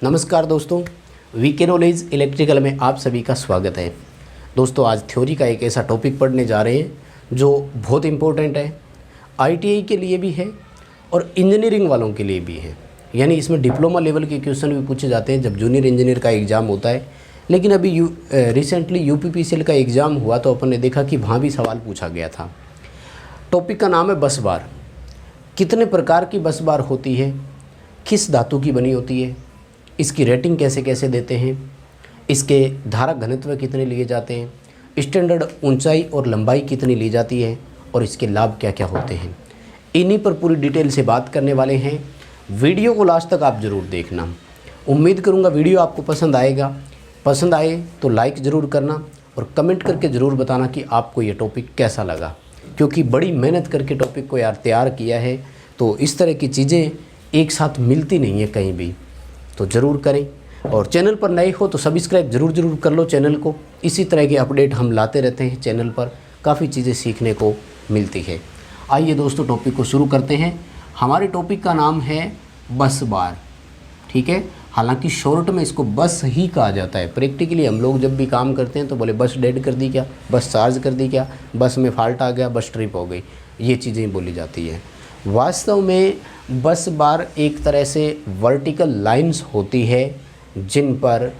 नमस्कार दोस्तों, VK knowledge electrical में आप सभी का स्वागत है। दोस्तों आज थ्योरी का एक ऐसा टॉपिक पढ़ने जा रहे हैं जो बहुत इम्पोर्टेंट है, आईटीआई के लिए भी है और इंजीनियरिंग वालों के लिए भी है। यानी इसमें डिप्लोमा लेवल के क्वेश्चन भी पूछे जाते हैं जब जूनियर इंजीनियर का एग्ज़ाम होता है। लेकिन अभी रिसेंटली यूपीपीसीएल का एग्ज़ाम हुआ तो अपन ने देखा कि वहाँ भी सवाल पूछा गया था। टॉपिक का नाम है बस बार। कितने प्रकार की बस बार होती है, किस धातु की बनी होती है, इसकी रेटिंग कैसे कैसे देते हैं, इसके धारक घनत्व कितने लिए जाते हैं, स्टैंडर्ड ऊंचाई और लंबाई कितनी ली जाती है और इसके लाभ क्या क्या होते हैं, इन्हीं पर पूरी डिटेल से बात करने वाले हैं। वीडियो को लास्ट तक आप ज़रूर देखना। उम्मीद करूँगा वीडियो आपको पसंद आएगा। पसंद आए तो लाइक ज़रूर करना और कमेंट करके ज़रूर बताना कि आपको ये टॉपिक कैसा लगा, क्योंकि बड़ी मेहनत करके टॉपिक को तैयार किया है। तो इस तरह की चीज़ें एक साथ मिलती नहीं है कहीं भी, तो ज़रूर करें। और चैनल पर नए हो तो सब्सक्राइब ज़रूर कर लो चैनल को। इसी तरह के अपडेट हम लाते रहते हैं चैनल पर, काफ़ी चीज़ें सीखने को मिलती है। आइए दोस्तों टॉपिक को शुरू करते हैं। हमारे टॉपिक का नाम है बस बार, ठीक है। हालांकि शॉर्ट में इसको बस ही कहा जाता है। प्रैक्टिकली हम लोग जब भी काम करते हैं तो बोले बस डेड कर दी क्या, बस चार्ज कर दी क्या, बस में फॉल्ट आ गया, बस ट्रिप हो गई, ये चीज़ें बोली जाती है। वास्तव में बस बार एक तरह से वर्टिकल लाइंस होती है जिन पर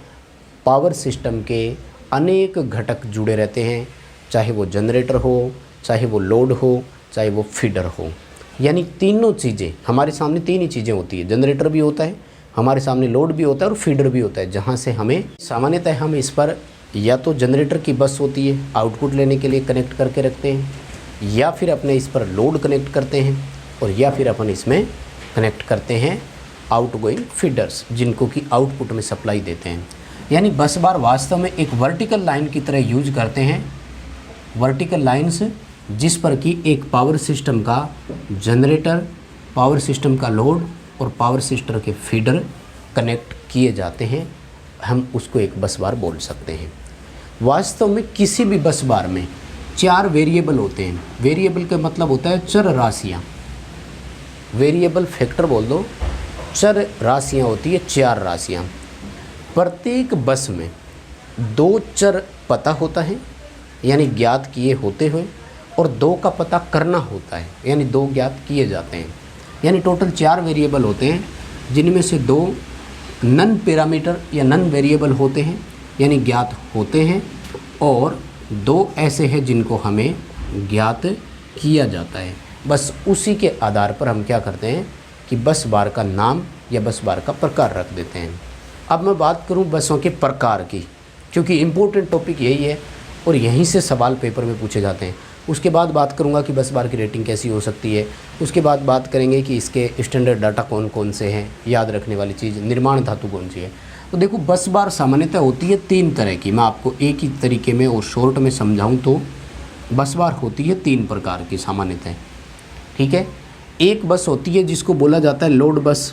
पावर सिस्टम के अनेक घटक जुड़े रहते हैं, चाहे वो जनरेटर हो, चाहे वो लोड हो, चाहे वो फीडर हो। यानी तीनों चीज़ें हमारे सामने, तीन ही चीज़ें होती है। जनरेटर भी होता है हमारे सामने, लोड भी होता है और फीडर भी होता है, जहाँ से हमें सामान्यतः हम इस पर या तो जनरेटर की बस होती है आउटपुट लेने के लिए कनेक्ट करके रखते हैं, या फिर अपने इस पर लोड कनेक्ट करते हैं, और या फिर अपन इसमें कनेक्ट करते हैं आउटगोइंग फीडर्स जिनको कि आउटपुट में सप्लाई देते हैं। यानी बस बार वास्तव में एक वर्टिकल लाइन की तरह यूज करते हैं। वर्टिकल लाइन्स जिस पर कि एक पावर सिस्टम का जनरेटर, पावर सिस्टम का लोड और पावर सिस्टम के फीडर कनेक्ट किए जाते हैं, हम उसको एक बस बार बोल सकते हैं। वास्तव में किसी भी बस बार में 4 वेरिएबल होते हैं। वेरिएबल का मतलब होता है चर राशियाँ, वेरिएबल फैक्टर बोल दो। चर राशियाँ होती है 4 राशियाँ। प्रत्येक बस में 2 चर पता होता है यानी ज्ञात किए होते हुए, और 2 का पता करना होता है यानी 2 ज्ञात किए जाते हैं। यानी टोटल 4 वेरिएबल होते हैं, जिनमें से 2 नन पैरामीटर या नन वेरिएबल होते हैं यानी ज्ञात होते हैं, और 2 ऐसे हैं जिनको हमें ज्ञात किया जाता है। बस उसी के आधार पर हम क्या करते हैं कि बस बार का नाम या बस बार का प्रकार रख देते हैं। अब मैं बात करूं बसों के प्रकार की, क्योंकि इम्पोर्टेंट टॉपिक यही है और यहीं से सवाल पेपर में पूछे जाते हैं। उसके बाद बात करूंगा कि बस बार की रेटिंग कैसी हो सकती है। उसके बाद बात करेंगे कि इसके स्टैंडर्ड डाटा कौन कौन से हैं, याद रखने वाली चीज़, निर्माण धातु कौन सी है। तो देखो बस बार सामान्यतः होती है 3 तरह की। मैं आपको एक ही तरीके में और शॉर्ट में समझाऊँ तो बस बार होती है 3 प्रकार की सामान्यतः, ठीक है। एक बस होती है जिसको बोला जाता है लोड बस,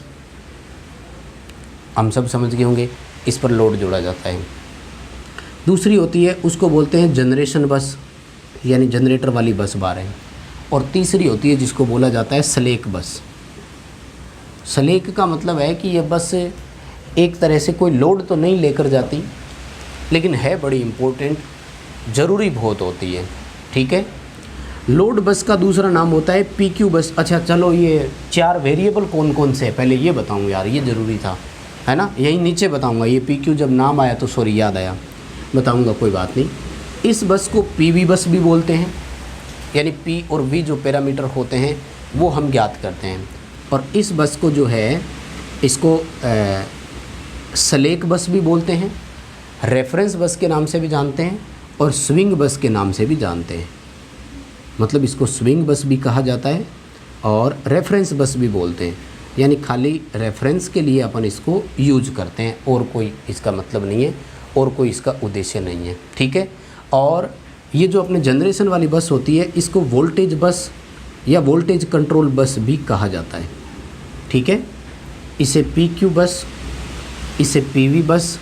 हम सब समझ गए होंगे, इस पर लोड जोड़ा जाता है। दूसरी होती है उसको बोलते हैं जनरेशन बस, यानी जनरेटर वाली बस बार है। और तीसरी होती है जिसको बोला जाता है स्लैक बस। स्लैक का मतलब है कि यह बस एक तरह से कोई लोड तो नहीं लेकर जाती, लेकिन है बड़ी इम्पोर्टेंट, ज़रूरी बहुत होती है, ठीक है। लोड बस का दूसरा नाम होता है पीक्यू बस। अच्छा चलो, ये 4 वेरिएबल कौन कौन से हैं पहले ये बताऊँ यार, ये ज़रूरी था, है ना। यही नीचे बताऊँगा, ये पीक्यू जब नाम आया तो सॉरी याद आया, बताऊँगा, कोई बात नहीं। इस बस को पीवी बस भी बोलते हैं, यानी पी और वी जो पैरामीटर होते हैं वो हम ज्ञात करते हैं। और इस बस को जो है इसको स्लैक बस भी बोलते हैं, रेफरेंस बस के नाम से भी जानते हैं और स्विंग बस के नाम से भी जानते हैं। मतलब इसको स्विंग बस भी कहा जाता है और रेफरेंस बस भी बोलते हैं, यानी खाली रेफरेंस के लिए अपन इसको यूज करते हैं, और कोई इसका मतलब नहीं है और कोई इसका उद्देश्य नहीं है, ठीक है। और ये जो अपने जनरेशन वाली बस होती है इसको वोल्टेज बस या वोल्टेज कंट्रोल बस भी कहा जाता है, ठीक है। इसे पीक्यू बस, इसे पीवी बस,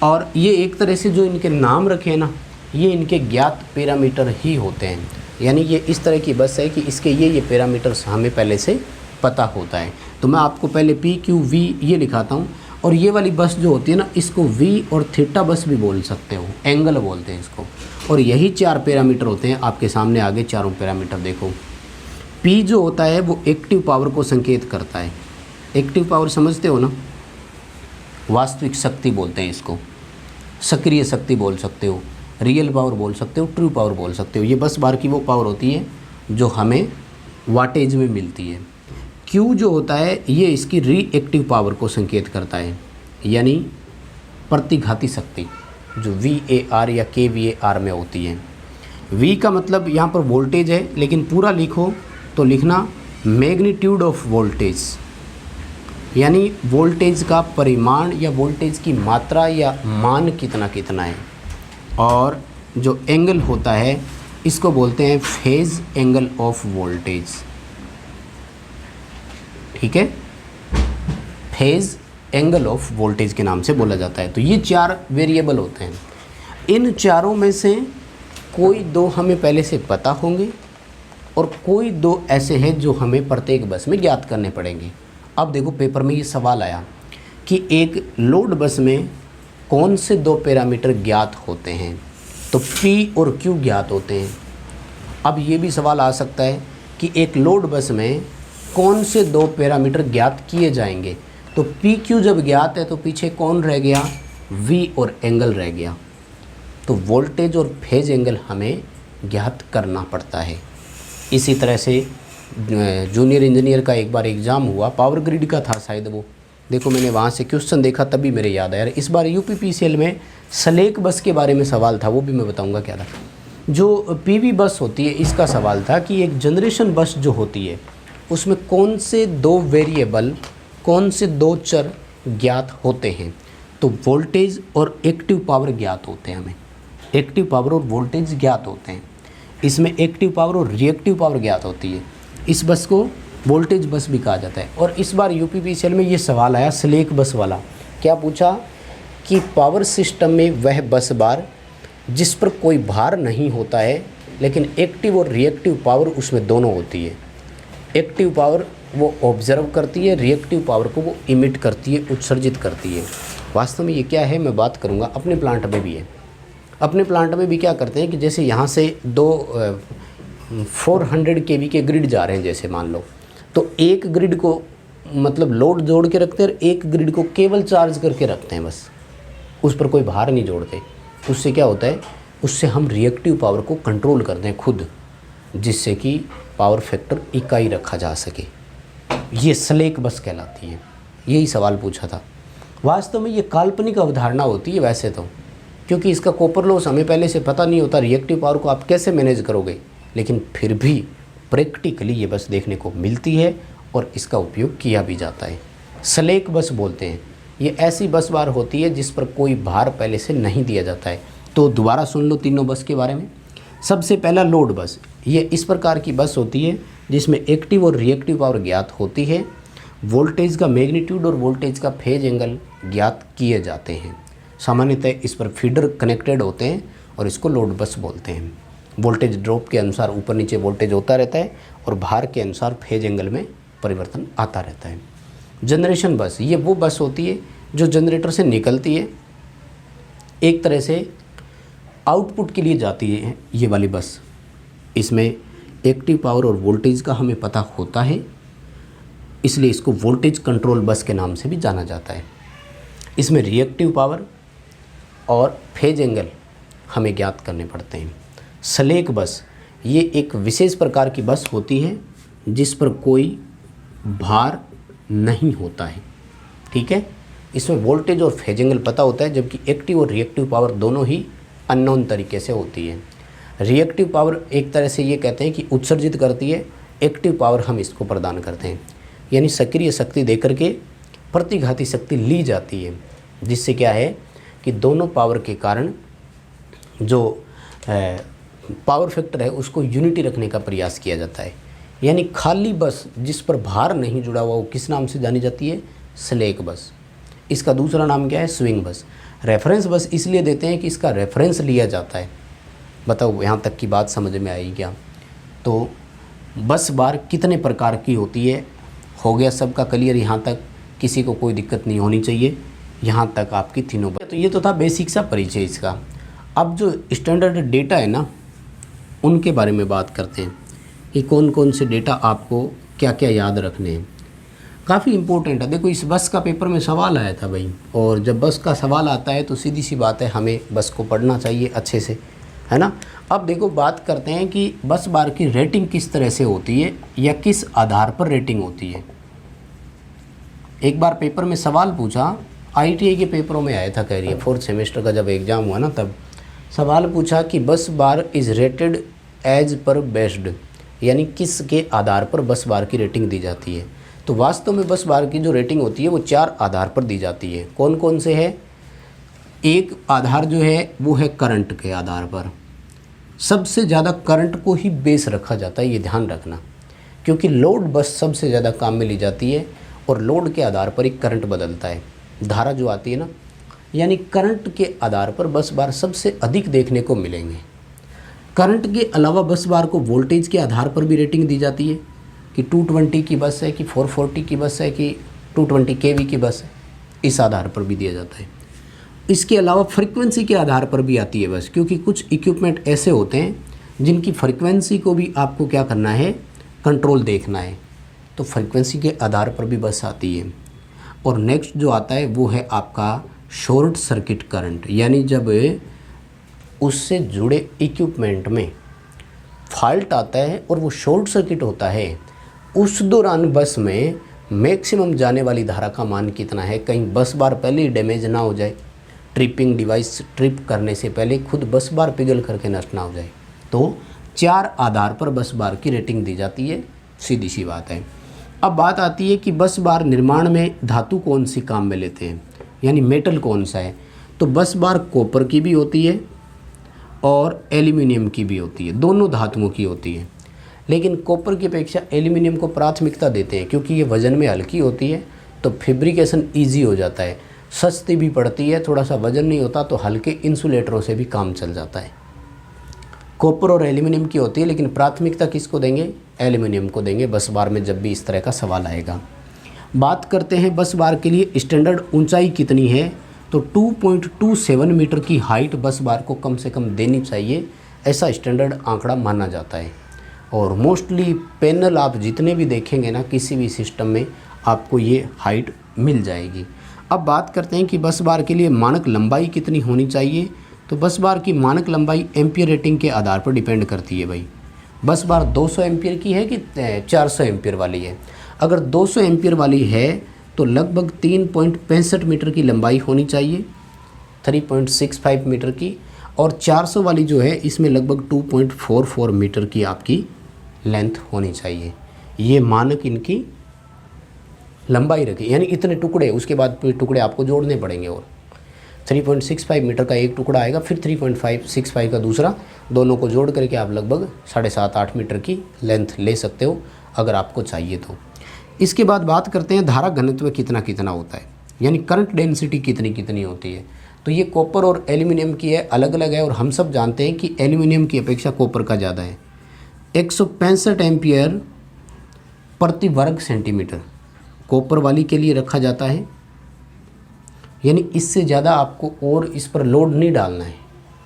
और ये एक तरह से जो इनके नाम रखे हैं ना, ये इनके ज्ञात पैरामीटर ही होते हैं। यानी ये इस तरह की बस है कि इसके ये पैरामीटर्स हमें पहले से पता होता है। तो मैं आपको पहले पी क्यू वी ये लिखाता हूँ, और ये वाली बस जो होती है ना, इसको वी और थीटा बस भी बोल सकते हो, एंगल बोलते हैं इसको। और यही 4 पैरामीटर होते हैं, आपके सामने आगे चारों पैरामीटर देखो। पी जो होता है वो एक्टिव पावर को संकेत करता है। एक्टिव पावर समझते हो ना, वास्तविक शक्ति बोलते हैं इसको, सक्रिय शक्ति बोल सकते हो, रियल पावर बोल सकते हो, ट्रू पावर बोल सकते हो। ये बस बार की वो पावर होती है जो हमें वाटेज में मिलती है। क्यू जो होता है ये इसकी रिएक्टिव पावर को संकेत करता है, यानी प्रतिघाती शक्ति जो VAR या kVAR में होती है। V का मतलब यहाँ पर वोल्टेज है, लेकिन पूरा लिखो तो लिखना मैग्नीट्यूड ऑफ वोल्टेज, यानी वोल्टेज का परिमाण या वोल्टेज की मात्रा या मान कितना कितना है। और जो एंगल होता है इसको बोलते हैं फेज एंगल ऑफ वोल्टेज, ठीक है, फेज एंगल ऑफ वोल्टेज के नाम से बोला जाता है। तो ये 4 वेरिएबल होते हैं। इन चारों में से कोई 2 हमें पहले से पता होंगे और कोई 2 ऐसे हैं जो हमें प्रत्येक बस में ज्ञात करने पड़ेंगे। अब देखो पेपर में ये सवाल आया कि एक लोड बस में कौन से 2 पैरामीटर ज्ञात होते हैं, तो P और Q ज्ञात होते हैं। अब ये भी सवाल आ सकता है कि एक लोड बस में कौन से 2 पैरामीटर ज्ञात किए जाएंगे, तो PQ जब ज्ञात है तो पीछे कौन रह गया, V और एंगल रह गया। तो वोल्टेज और फेज एंगल हमें ज्ञात करना पड़ता है। इसी तरह से जूनियर इंजीनियर का एक बार एग्ज़ाम हुआ, पावर ग्रिड का था शायद वो, देखो मैंने वहाँ से क्वेश्चन देखा तभी मेरे याद आया। इस बार UPPCL में स्लेक बस के बारे में सवाल था, वो भी मैं बताऊंगा क्या था। जो PV बस होती है इसका सवाल था कि एक जनरेशन बस जो होती है उसमें कौन से 2 वेरिएबल, कौन से 2 चर ज्ञात होते हैं, तो वोल्टेज और एक्टिव पावर ज्ञात होते हैं। हमें एक्टिव पावर और वोल्टेज ज्ञात होते हैं। इसमें एक्टिव पावर और रिएक्टिव पावर ज्ञात होती है। इस बस को वोल्टेज बस भी कहा जाता है। और इस बार UPPCL में ये सवाल आया स्लेक बस वाला। क्या पूछा कि पावर सिस्टम में वह बस बार जिस पर कोई भार नहीं होता है, लेकिन एक्टिव और रिएक्टिव पावर उसमें दोनों होती है। एक्टिव पावर वो ऑब्जर्व करती है, रिएक्टिव पावर को वो इमिट करती है, उत्सर्जित करती है। वास्तव में ये क्या है मैं बात करूँगा, अपने प्लांट में भी है। अपने प्लांट में भी क्या करते हैं कि जैसे यहाँ से 400 kV के ग्रिड जा रहे हैं जैसे मान लो, तो एक ग्रिड को मतलब लोड जोड़ के रखते हैं और एक ग्रिड को केवल चार्ज करके रखते हैं, बस उस पर कोई भार नहीं जोड़ते। उससे क्या होता है, उससे हम रिएक्टिव पावर को कंट्रोल करते हैं खुद, जिससे कि पावर फैक्टर इकाई रखा जा सके। ये स्लेक बस कहलाती है। यही सवाल पूछा था। वास्तव में ये काल्पनिक अवधारणा होती है वैसे तो, क्योंकि इसका कॉपर लॉस हमें पहले से पता नहीं होता, रिएक्टिव पावर को आप कैसे मैनेज करोगे, लेकिन फिर भी प्रैक्टिकली ये बस देखने को मिलती है और इसका उपयोग किया भी जाता है। स्लेक बस बोलते हैं। ये ऐसी बस बार होती है जिस पर कोई भार पहले से नहीं दिया जाता है। तो दोबारा सुन लो तीनों बस के बारे में। सबसे पहला लोड बस, ये इस प्रकार की बस होती है जिसमें एक्टिव और रिएक्टिव पावर ज्ञात होती है, वोल्टेज का मैग्नीट्यूड और वोल्टेज का फेज एंगल ज्ञात किए जाते हैं। सामान्यतः इस पर फीडर कनेक्टेड होते हैं और इसको लोड बस बोलते हैं। वोल्टेज ड्रॉप के अनुसार ऊपर नीचे वोल्टेज होता रहता है और भार के अनुसार फेज एंगल में परिवर्तन आता रहता है। जनरेशन बस, ये वो बस होती है जो जनरेटर से निकलती है, एक तरह से आउटपुट के लिए जाती है ये वाली बस। इसमें एक्टिव पावर और वोल्टेज का हमें पता होता है, इसलिए इसको वोल्टेज कंट्रोल बस के नाम से भी जाना जाता है। इसमें रिएक्टिव पावर और फेज एंगल हमें ज्ञात करने पड़ते हैं। स्लेक बस, ये एक विशेष प्रकार की बस होती है जिस पर कोई भार नहीं होता है, ठीक है। इसमें वोल्टेज और फेज एंगल पता होता है, जबकि एक्टिव और रिएक्टिव पावर दोनों ही अननोन तरीके से होती है। रिएक्टिव पावर एक तरह से ये कहते हैं कि उत्सर्जित करती है, एक्टिव पावर हम इसको प्रदान करते हैं, यानी सक्रिय शक्ति देकर के प्रतिघाती शक्ति ली जाती है, जिससे क्या है कि दोनों पावर के कारण जो पावर फैक्टर है उसको यूनिटी रखने का प्रयास किया जाता है। यानी खाली बस जिस पर भार नहीं जुड़ा हुआ वो किस नाम से जानी जाती है, स्लेक बस। इसका दूसरा नाम क्या है, स्विंग बस। रेफरेंस बस इसलिए देते हैं कि इसका रेफरेंस लिया जाता है। बताओ यहाँ तक की बात समझ में आई क्या? तो बस बार कितने प्रकार की होती है, हो गया सबका क्लियर यहाँ तक, किसी को कोई दिक्कत नहीं होनी चाहिए। यहाँ तक आपकी तीनों। तो ये तो था बेसिक सा परिचय इसका। अब जो स्टैंडर्ड डेटा है ना, उनके बारे में बात करते हैं कि कौन कौन से डेटा आपको क्या क्या याद रखने हैं। काफ़ी इम्पोर्टेंट है। देखो इस बस का पेपर में सवाल आया था भाई, और जब बस का सवाल आता है तो सीधी सी बात है हमें बस को पढ़ना चाहिए अच्छे से, है ना। अब देखो बात करते हैं कि बस बार की रेटिंग किस तरह से होती है या किस आधार पर रेटिंग होती है। एक बार पेपर में सवाल पूछा, ITI के पेपरों में आया था, कह रही है 4th सेमेस्टर का जब एग्ज़ाम हुआ ना, तब सवाल पूछा कि bus bar is rated as पर बेस्ड, यानी किस के आधार पर बस बार की रेटिंग दी जाती है। तो वास्तव में बस बार की जो रेटिंग होती है वो 4 आधार पर दी जाती है। कौन कौन से है? एक आधार जो है वो है करंट के आधार पर। सबसे ज़्यादा करंट को ही बेस रखा जाता है, ये ध्यान रखना, क्योंकि लोड बस सबसे ज़्यादा काम में ली जाती है और लोड के आधार पर ही करंट बदलता है, धारा जो आती है ना, यानी करंट के आधार पर बस बार सबसे अधिक देखने को मिलेंगे। करंट के अलावा बस बार को वोल्टेज के आधार पर भी रेटिंग दी जाती है कि 220 की बस है कि 440 की बस है कि 220 kV की बस है, इस आधार पर भी दिया जाता है। इसके अलावा फ्रीक्वेंसी के आधार पर भी आती है बस, क्योंकि कुछ इक्विपमेंट ऐसे होते हैं जिनकी फ्रीक्वेंसी को भी आपको क्या करना है, कंट्रोल देखना है, तो फ्रीक्वेंसी के आधार पर भी बस आती है। और नेक्स्ट जो आता है वो है आपका शॉर्ट सर्किट करंट, यानी जब उससे जुड़े इक्विपमेंट में फॉल्ट आता है और वो शॉर्ट सर्किट होता है, उस दौरान बस में मैक्सिमम जाने वाली धारा का मान कितना है, कहीं बस बार पहले ही डैमेज ना हो जाए, ट्रिपिंग डिवाइस ट्रिप करने से पहले खुद बस बार पिघल करके नष्ट ना हो जाए। तो 4 आधार पर बस बार की रेटिंग दी जाती है, सीधी सी बात है। अब बात आती है कि बस बार निर्माण में धातु कौन सी काम में लेते हैं, यानी मेटल कौन सा है। तो बस बार कॉपर की भी होती है और एल्यूमिनियम की भी होती है, दोनों धातुओं की होती है, लेकिन कॉपर की अपेक्षा एल्यूमिनियम को प्राथमिकता देते हैं क्योंकि ये वज़न में हल्की होती है, तो फैब्रिकेशन ईजी हो जाता है, सस्ती भी पड़ती है, थोड़ा सा वज़न नहीं होता तो हल्के इंसुलेटरों से भी काम चल जाता है। कॉपर और एल्यूमिनियम की होती है, लेकिन प्राथमिकता किसको देंगे, एल्यूमिनियम को देंगे बस बार में जब भी इस तरह का सवाल आएगा। बात करते हैं बस बार के लिए स्टैंडर्ड ऊंचाई कितनी है, तो 2.27 मीटर की हाइट बस बार को कम से कम देनी चाहिए, ऐसा स्टैंडर्ड आंकड़ा माना जाता है। और मोस्टली पैनल आप जितने भी देखेंगे ना किसी भी सिस्टम में आपको ये हाइट मिल जाएगी। अब बात करते हैं कि बस बार के लिए मानक लंबाई कितनी होनी चाहिए, तो बस बार की मानक लंबाई एम्पियर रेटिंग के आधार पर डिपेंड करती है भाई। बस बार 200 एम्पियर की है कि 400 एम्पियर वाली है। अगर 200 एम्पियर वाली है तो लगभग 3.65 मीटर की लंबाई होनी चाहिए, 3.65 मीटर की, और 400 वाली जो है इसमें लगभग 2.44 मीटर की आपकी लेंथ होनी चाहिए। ये मानक इनकी लंबाई रखी, यानी इतने टुकड़े, उसके बाद फिर टुकड़े आपको जोड़ने पड़ेंगे और 3.65 मीटर का एक टुकड़ा आएगा, फिर 3.565 का दूसरा, दोनों को जोड़ करके आप लगभग 7.5-8 मीटर की लेंथ ले सकते हो अगर आपको चाहिए तो। इसके बाद बात करते हैं धारा घनत्व कितना कितना होता है, यानी करंट डेंसिटी कितनी कितनी होती है। तो ये कॉपर और एल्यूमिनियम की है, अलग अलग है, और हम सब जानते हैं कि एल्यूमिनियम की अपेक्षा कॉपर का ज़्यादा है। 165 एम्पियर प्रति वर्ग सेंटीमीटर कॉपर वाली के लिए रखा जाता है, यानी इससे ज़्यादा आपको और इस पर लोड नहीं डालना है,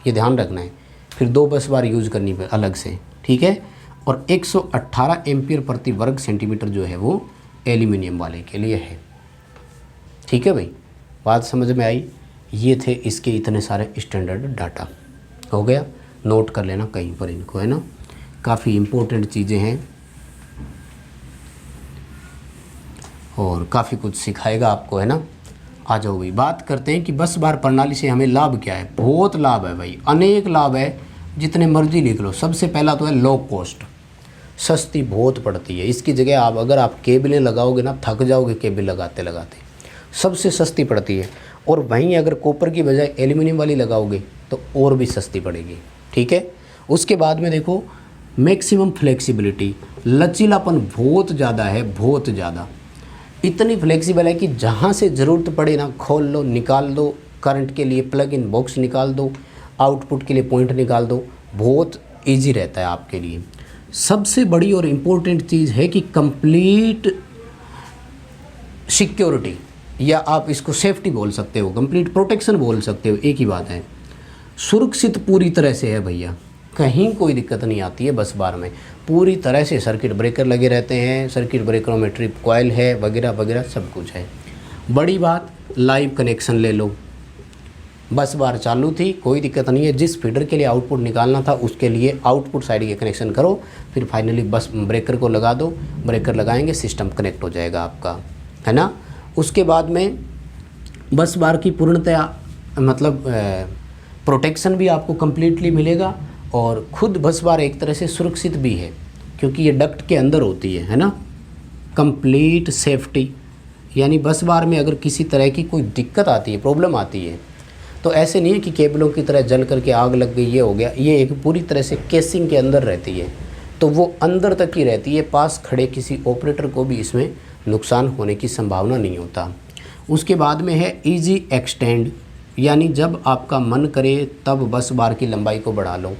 ये ध्यान रखना है। फिर 2 बस बार यूज़ करनी है अलग से, ठीक है। और 118 एम्पियर प्रति वर्ग सेंटीमीटर जो है वो एल्यूमिनियम वाले के लिए है, ठीक है भाई, बात समझ में आई। ये थे इसके इतने सारे स्टैंडर्ड डाटा, हो गया, नोट कर लेना कहीं पर इनको, है ना, काफ़ी इम्पोर्टेंट चीज़ें हैं और काफ़ी कुछ सिखाएगा आपको, है ना। आ जाओ भाई, बात करते हैं कि बस बार प्रणाली से हमें लाभ क्या है। बहुत लाभ है भाई, अनेक लाभ है, जितने मर्जी लिख लो। सबसे पहला तो है लो कॉस्ट, सस्ती बहुत पड़ती है। इसकी जगह आप अगर आप केबलें लगाओगे ना, थक जाओगे केबल लगाते लगाते, सबसे सस्ती पड़ती है। और वहीं अगर कॉपर की बजाय एल्यूमिनियम वाली लगाओगे तो और भी सस्ती पड़ेगी, ठीक है। उसके बाद में देखो मैक्सिमम फ्लेक्सिबिलिटी, लचीलापन बहुत ज़्यादा है, बहुत ज़्यादा, इतनी फ्लेक्सिबल है कि जहाँ से ज़रूरत पड़े ना खोल लो, निकाल दो, करंट के लिए प्लग इन बॉक्स निकाल दो, आउटपुट के लिए पॉइंट निकाल दो, बहुत इजी रहता है आपके लिए। सबसे बड़ी और इम्पोर्टेंट चीज़ है कि कंप्लीट सिक्योरिटी, या आप इसको सेफ्टी बोल सकते हो, कंप्लीट प्रोटेक्शन बोल सकते हो, एक ही बात है। सुरक्षित पूरी तरह से है भैया, कहीं कोई दिक्कत नहीं आती है बस बार में। पूरी तरह से सर्किट ब्रेकर लगे रहते हैं, सर्किट ब्रेकरों में ट्रिप कॉइल है वगैरह वगैरह सब कुछ है। बड़ी बात, लाइव कनेक्शन ले लो, बस बार चालू थी, कोई दिक्कत नहीं है। जिस फीडर के लिए आउटपुट निकालना था उसके लिए आउटपुट साइड के कनेक्शन करो, फिर फाइनली बस ब्रेकर को लगा दो, ब्रेकर लगाएंगे सिस्टम कनेक्ट हो जाएगा आपका, है ना। उसके बाद में बस बार की पूर्णतया मतलब प्रोटेक्शन भी आपको कम्प्लीटली मिलेगा, और खुद बस बार एक तरह से सुरक्षित भी है क्योंकि ये डक्ट के अंदर होती है ना। कंप्लीट सेफ्टी, यानी बस बार में अगर किसी तरह की कोई दिक्कत आती है, प्रॉब्लम आती है, तो ऐसे नहीं है कि केबलों की तरह जल करके आग लग गई ये हो गया। ये एक पूरी तरह से केसिंग के अंदर रहती है, तो वो अंदर तक ही रहती है, पास खड़े किसी ऑपरेटर को भी इसमें नुकसान होने की संभावना नहीं होता। उसके बाद में है इजी एक्सटेंड, यानी जब आपका मन करे तब बस बार की लंबाई को बढ़ा लो।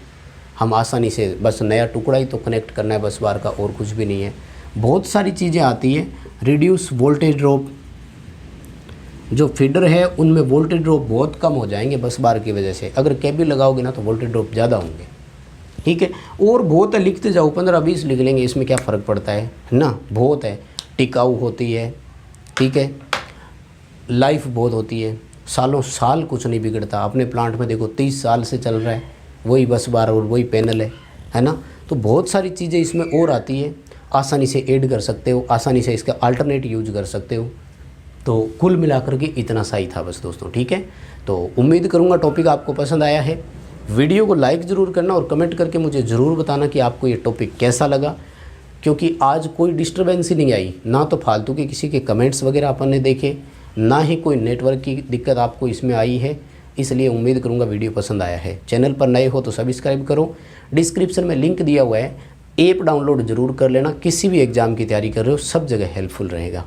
हम आसानी से बस नया टुकड़ा ही तो कनेक्ट करना है बस बार का, और कुछ भी नहीं है। बहुत सारी चीज़ें आती है। रिड्यूस वोल्टेज ड्रॉप, जो फीडर है उनमें वोल्टेज ड्रॉप बहुत कम हो जाएंगे बस बार की वजह से। अगर केबल लगाओगे ना तो वोल्टेज ड्रॉप ज़्यादा होंगे, ठीक है। और बहुत है, लिखते जाओ, 15-20 लिख लेंगे, इसमें क्या फ़र्क पड़ता है ना। बहुत है, टिकाऊ होती है, ठीक है, लाइफ बहुत होती है, सालों साल कुछ नहीं बिगड़ता। अपने प्लांट में देखो 30 साल से चल रहा है वही बस बार और वही पैनल है ना। तो बहुत सारी चीज़ें इसमें और आती है, आसानी से ऐड कर सकते हो, आसानी से इसका अल्टरनेट यूज कर सकते हो। तो कुल मिलाकर के इतना सा ही था बस दोस्तों, ठीक है। तो उम्मीद करूँगा टॉपिक आपको पसंद आया है। वीडियो को लाइक ज़रूर करना और कमेंट करके मुझे ज़रूर बताना कि आपको ये टॉपिक कैसा लगा, क्योंकि आज कोई डिस्टर्बेंस ही नहीं आई, ना तो फालतू के किसी के कमेंट्स वगैरह अपन ने देखे, ना ही कोई नेटवर्क की दिक्कत आपको इसमें आई है। इसलिए उम्मीद करूँगा वीडियो पसंद आया है। चैनल पर नए हो तो सब्सक्राइब करो, डिस्क्रिप्शन में लिंक दिया हुआ है, ऐप डाउनलोड ज़रूर कर लेना। किसी भी एग्ज़ाम की तैयारी कर रहे हो सब जगह हेल्पफुल रहेगा।